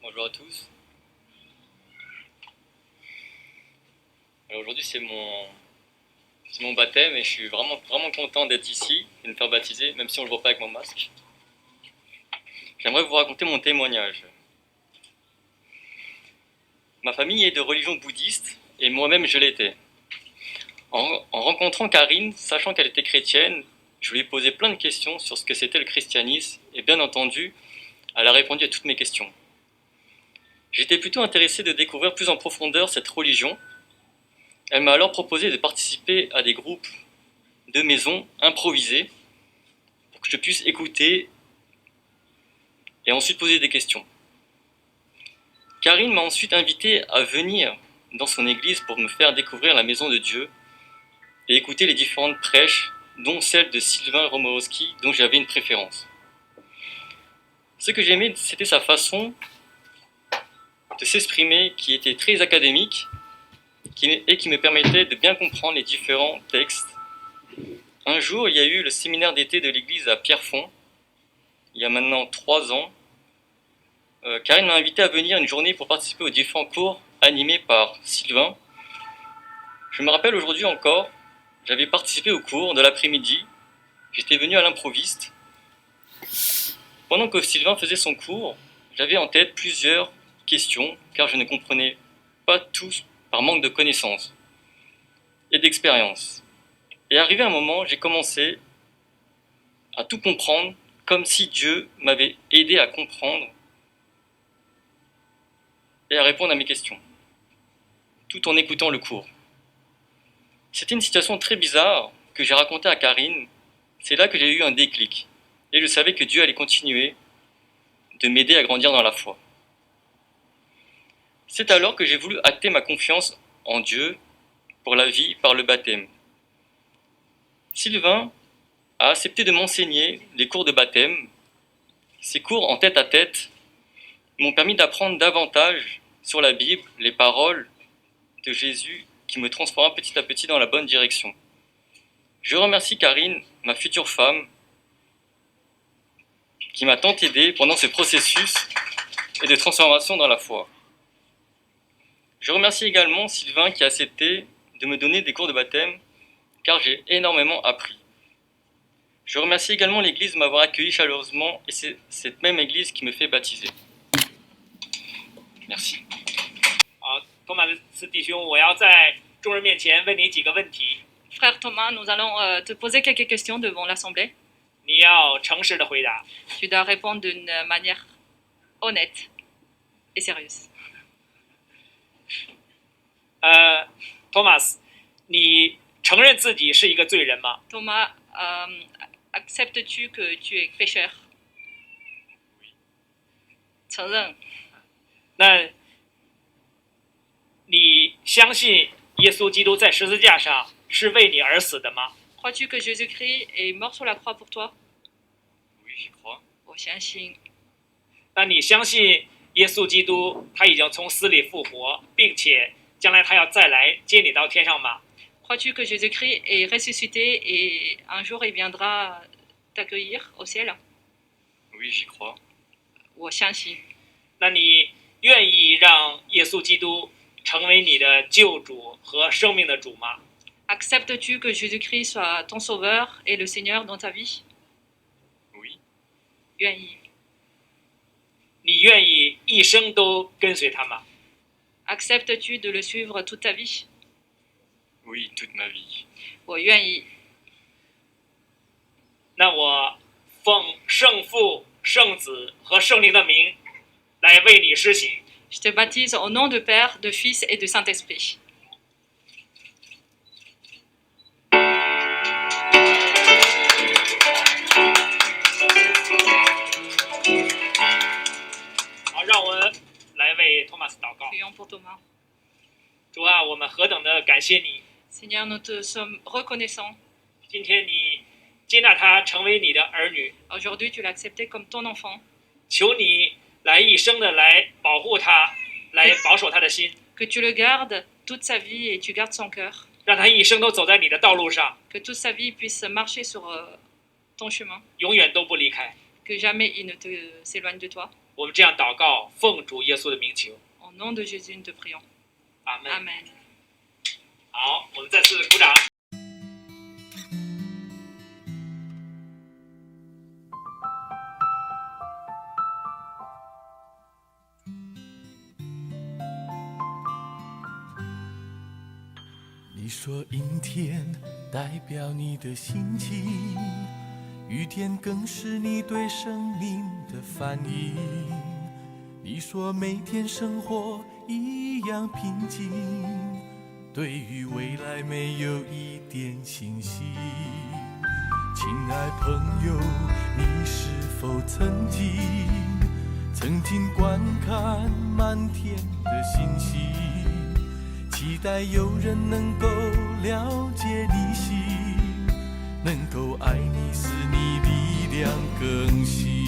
Bonjour à tous. Alors aujourd'hui c'est mon baptême et je suis vraiment content d'être ici et de me faire baptiser, même si on ne le voit pas avec mon masque. J'aimerais vous raconter mon témoignage. Ma famille est de religion bouddhiste et moi-même je l'étais. En rencontrant Karine, sachant qu'elle était chrétienne, je lui ai posé plein de questions sur ce que c'était le christianisme et bien entendu, elle a répondu à toutes mes questions. J'étais plutôt intéressé de découvrir plus en profondeur cette religion. Elle m'a alors proposé de participer à des groupes de maison improvisés pour que je puisse écouter et ensuite poser des questions. Karine m'a ensuite invité à venir dans son église pour me faire découvrir la maison de Dieu et écouter les différentes prêches, dont celle de Sylvain Romorowski, dont j'avais une préférence. Ce que j'aimais, c'était sa façon de s'exprimer qui était très académique et qui me permettait de bien comprendre les différents textes. Un jour, il y a eu le séminaire d'été de l'église à Pierrefonds, il y a maintenant 3 ans. Karine m'a invité à venir une journée pour participer aux différents cours animés par Sylvain. Je me rappelle aujourd'hui encore, j'avais participé au cours de l'après-midi, j'étais venu à l'improviste. Pendant que Sylvain faisait son cours, j'avais en tête plusieurs questions, car je ne comprenais pas tout par manque de connaissances et d'expérience. Et arrivé un moment, j'ai commencé à tout comprendre, comme si Dieu m'avait aidé à comprendre et à répondre à mes questions, tout en écoutant le cours. C'était une situation très bizarre que j'ai racontée à Karine. C'est là que j'ai eu un déclic. Et je savais que Dieu allait continuer de m'aider à grandir dans la foi. C'est alors que j'ai voulu acter ma confiance en Dieu pour la vie par le baptême. Sylvain a accepté de m'enseigner les cours de baptême. Ces cours en tête-à-tête m'ont permis d'apprendre davantage sur la Bible, les paroles de Jésus qui me transforma petit à petit dans la bonne direction. Je remercie Karine, ma future femme, qui m'a tant aidé pendant ce processus et de transformation dans la foi. Je remercie également Sylvain qui a accepté de me donner des cours de baptême, car j'ai énormément appris. Je remercie également l'Église de m'avoir accueilli chaleureusement, et c'est cette même Église qui me fait baptiser. Merci. 好，托马斯弟兄，我要在众人面前问你几个问题， Frère Thomas, nous allons te poser quelques questions devant l'Assemblée. 你要诚实的回答。 Tu dois répondre d'une manière honnête et sérieuse. 托马斯，你承认自己是一个罪人吗？ Thomas, acceptes-tu que tu es pécheur? Oui. 承认。那你相信耶稣基督在十字架上是为你而死的吗？ Crois-tu que Jésus-Christ est mort sur la croix pour toi? Oui, j'y crois. 我相信。那你相信耶稣基督他已经从死里复活，并且将来他要再来接你到天上吗？ Crois-tu que Jésus-Christ est ressuscité et un jour il viendra t'accueillir au ciel? Oui, j'y crois. 我相信。那你愿意让耶稣基督成为你的救主和生命的主吗？ Acceptes-tu que Jésus-Christ soit ton sauveur et le Seigneur dans ta vie? Oui. 愿意。你愿意一生都跟随他吗？ Acceptes-tu de le suivre toute ta vie? Oui, toute ma vie. 我愿意。那我奉圣父、圣子和圣灵的名来为你施洗。 Je te baptise au nom de Père, de Fils et de Saint-Esprit. 好，让我们来为托马斯祷告。 Prions pour Thomas. 主啊，我们何等的感谢你！ Seigneur, nous te sommes reconnaissants. 今天你接纳他成为你的儿女， Aujourd'hui, tu l'as accepté comme ton enfant. 求你来一生的来保护他，来保守他的心， Que tu le gardes toute sa vie et tu gardes son cœur. 让他一生都走在你的道路上， Que toute sa vie puisse marcher sur ton chemin. 永远都不离开。 Que jamais il ne s'éloigne de toi. 我们这样祷告，奉主耶稣的名求， Au nom de Jésus, nous te prions. 阿门。 Amen. 好，我们再次鼓掌。你说阴天代表你的心情，雨天更是你对生命的反应。你说每天生活一样平静，对于未来没有一点信心。亲爱朋友，你是否曾经观看满天的星星，期待有人能够了解你心，能够爱你，使你力量更新。